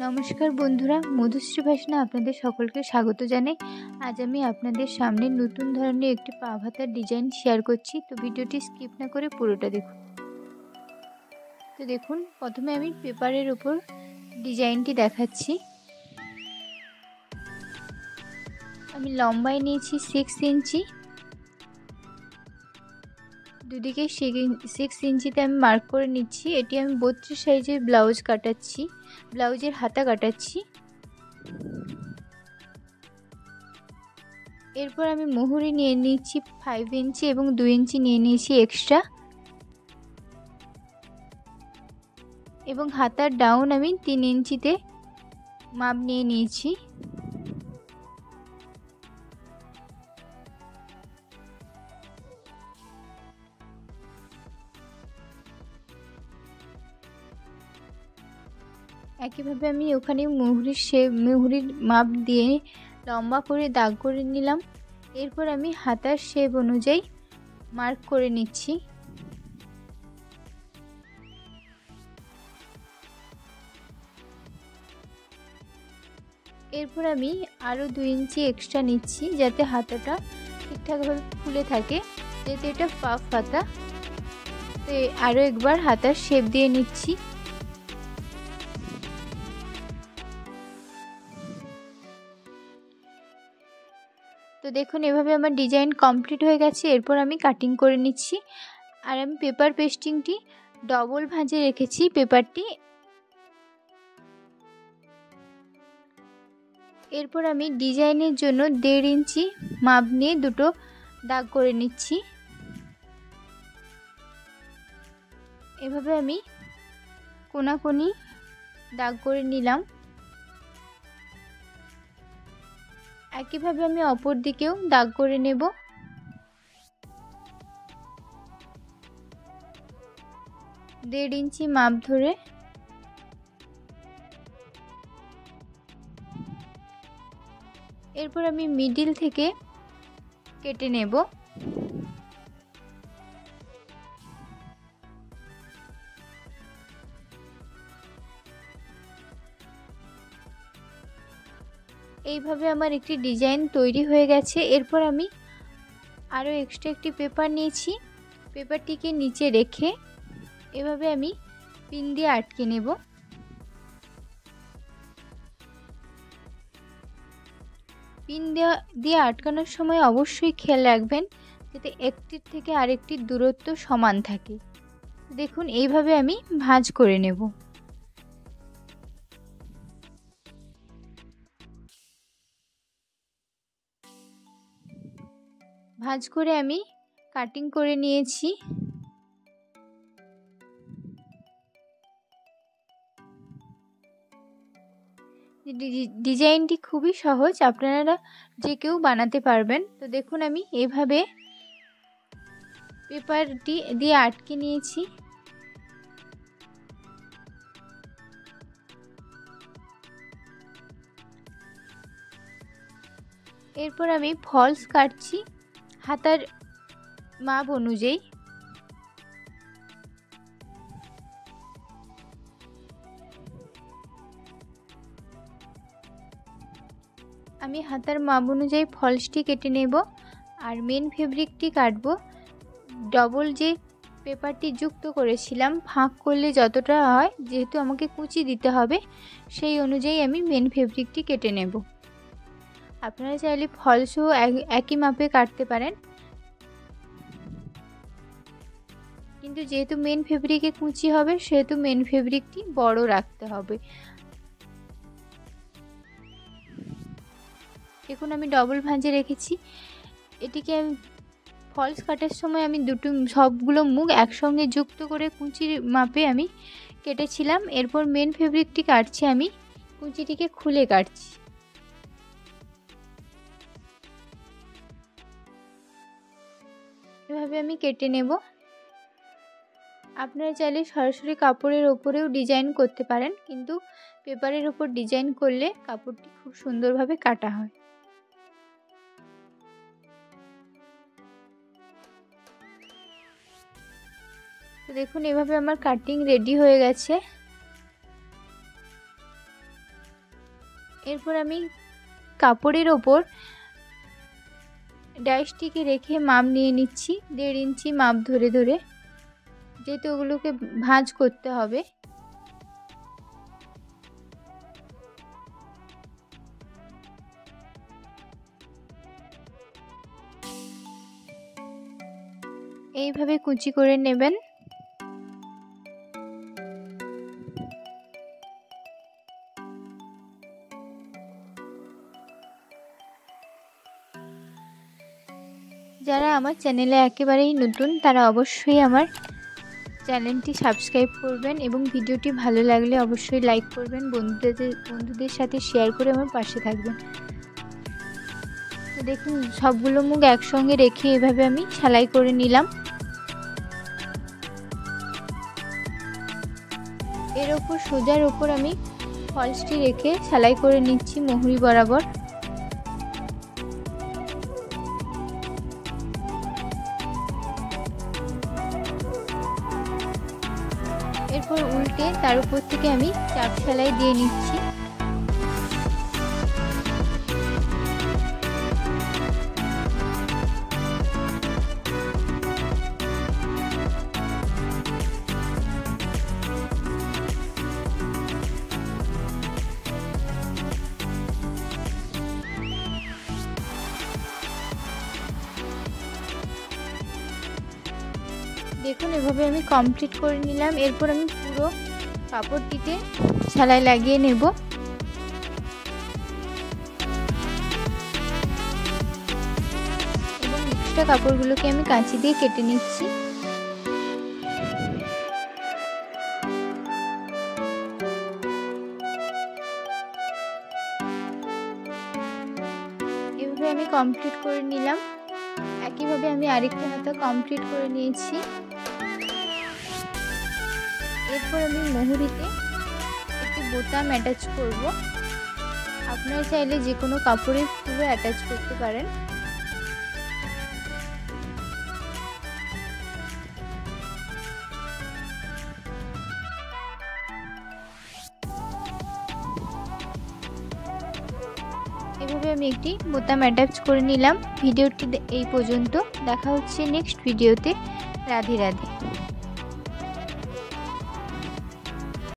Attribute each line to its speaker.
Speaker 1: নমস্কার বন্ধুরা, মধুশ্রী ভাষণে আপনাদের সকলকে স্বাগত জানাই। আজ আমি আপনাদের সামনে নতুন ধরনের একটি পা ভাতার ডিজাইন শেয়ার করছি। তো ভিডিওটি স্কিপ না করে পুরোটা দেখুন। তো দেখুন, প্রথমে আমি পেপারের উপর ডিজাইনটি দেখাচ্ছি। আমি লম্বায় নিয়েছি 6 ইঞ্চি, দুদিকে 6 ইঞ্চিতে আমি মার্ক করে নিচ্ছি। এটি আমি 32 সাইজের ব্লাউজ কাটাচ্ছি, ব্লাউজের হাতা কাটাচ্ছি। এরপর আমি মুহুরি নিয়ে নিচ্ছি 5 ইঞ্চি এবং 2 ইঞ্চি নিয়ে নিয়েছি এক্সট্রা, এবং হাতার ডাউন আমি 3 ইঞ্চিতে মাপ নিয়ে নিয়েছি। একইভাবে আমি ওখানে মুহুরির মাপ দিয়ে লম্বা করে দাগ করে নিলাম। এরপর আমি হাতার শেপ অনুযায়ী মার্ক করে নিচ্ছি। এরপর আমি আরও 2 ইঞ্চি এক্সট্রা নিচ্ছি, যাতে হাতাটা ঠিকঠাকভাবে ফুলে থাকে, যেহেতু এটা পাফ হাতা। তো আরও একবার হাতার শেপ দিয়ে নিচ্ছি। তো দেখুন, এভাবে আমার ডিজাইন কমপ্লিট হয়ে গেছে। এরপর আমি কাটিং করে নিচ্ছি। আর আমি পেপার পেস্টিংটি ডবল ভাঁজে রেখেছি পেপারটি। এরপর আমি ডিজাইনের জন্য 1.5 ইঞ্চি মাপ নিয়ে দুটো দাগ করে নিচ্ছি। এভাবে আমি কোনাকুনি দাগ করে নিলাম। একইভাবে আমি অপর দিকেও দাগ করে নেব। দেড় ইঞ্চি মাপ ধরে এরপর আমি মিডিল থেকে কেটে নেব। এইভাবে আমার একটি ডিজাইন তৈরি হয়ে গেছে। এরপর আমি আরও এক্সট্রা একটি পেপার নিয়েছি, পেপারটিকে নিচে রেখে এভাবে আমি পিন দিয়ে আটকে নেব। পিন দিয়ে আটকানোর সময় অবশ্যই খেয়াল রাখবেন যাতে একটির থেকে আরেকটির দূরত্ব সমান থাকে। দেখুন, এইভাবে আমি ভাঁজ করে নেব। ভাঁজ করে আমি কাটিং করে নিয়েছি। ডিজাইনটি খুবই সহজ, আপনারা যে কেউ বানাতে পারবেন। তো দেখুন, আমি এভাবে পেপারটি দিয়ে আটকে নিয়েছি। এরপর আমি ফলস কাটছি হাতার মাপ অনুযায়ী। আমি হাতার মাপ অনুযায়ী ফলসটি কেটে নেব। আর মেন ফেব্রিকটি কাটবো ডবল যে পেপারটি যুক্ত করেছিলাম, ফাঁক করলে যতটা হয়, যেহেতু আমাকে কুচি দিতে হবে, সেই অনুযায়ী আমি মেন ফেব্রিকটি কেটে নেব। আপনারা চাইলে ফলসও একই মাপে কাটতে পারেন, কিন্তু যেহেতু মেন ফেব্রিকে কুচি হবে, সেহেতু মেন ফেব্রিকটি বড় রাখতে হবে। দেখুন, আমি ডবল ভাঁজে রেখেছি। এটিকে আমি ফলস কাটার সময় আমি সবগুলো মুখ একসঙ্গে যুক্ত করে কুচির মাপে আমি কেটেছিলাম। এরপর মেন ফেব্রিকটি কাটছি, আমি কুচিটিকে খুলে কাটছি। এভাবে আমি কেটে নেব। আপনারা চাইলে সরাসরি কাপড়ের ওপরেও ডিজাইন করতে পারেন, কিন্তু পেপারের ওপর ডিজাইন করলে কাপড়টি খুব সুন্দরভাবে কাটা হয়। তো দেখুন, এভাবে আমার কাটিং রেডি হয়ে গেছে। এরপর আমি কাপড়ের ওপর ডাইসটিকে রেখে মাপ নিয়ে নিচ্ছি 1.5 ইঞ্চি মাপ ধরে ধরে, যেহেতু ওগুলোকে ভাঁজ করতে হবে। এইভাবে কুচি করে নেবেন। যারা আমার চ্যানেলে একেবারেই নতুন তারা অবশ্যই আমার চ্যানেলটি সাবস্ক্রাইব করবেন এবং ভিডিওটি ভালো লাগলে অবশ্যই লাইক করবেন, বন্ধুদের সাথে শেয়ার করে আমার পাশে থাকবেন। তো দেখুন সবগুলো মুখ একসঙ্গে রেখে এভাবে আমি সেলাই করে নিলাম। এর ওপর সোজার ওপর আমি ফলসটি রেখে সেলাই করে নিচ্ছি মুহুরি বরাবর। এরপর উল্টে তার উপর থেকে আমি চাপ সেলাই দিয়ে নিচ্ছি। দেখুন এভাবে আমি কমপ্লিট করে নিলাম। এরপর আমি পুরো কাপড়টিতে সেলাই লাগিয়ে নেব। এবং এক্সট্রা কাপড়গুলোকে আমি কাঁচি দিয়ে কেটে নিচ্ছি। এভাবে আমি কমপ্লিট করে নিলাম। একইভাবে আমি আরেকটা হাতা কমপ্লিট করে নিয়েছি। এরপর আমি মুহুরিতে একটি বোতাম অ্যাটাচ করব। আপনারা চাইলে যে কোনো কাপড়ের ফুলও অ্যাটাচ করতে পারেন। এভাবে আমি একটি বোতাম অ্যাটাচ করে নিলাম। ভিডিওটি এই পর্যন্ত, দেখা হচ্ছে নেক্সট ভিডিওতে। রাধে রাধে।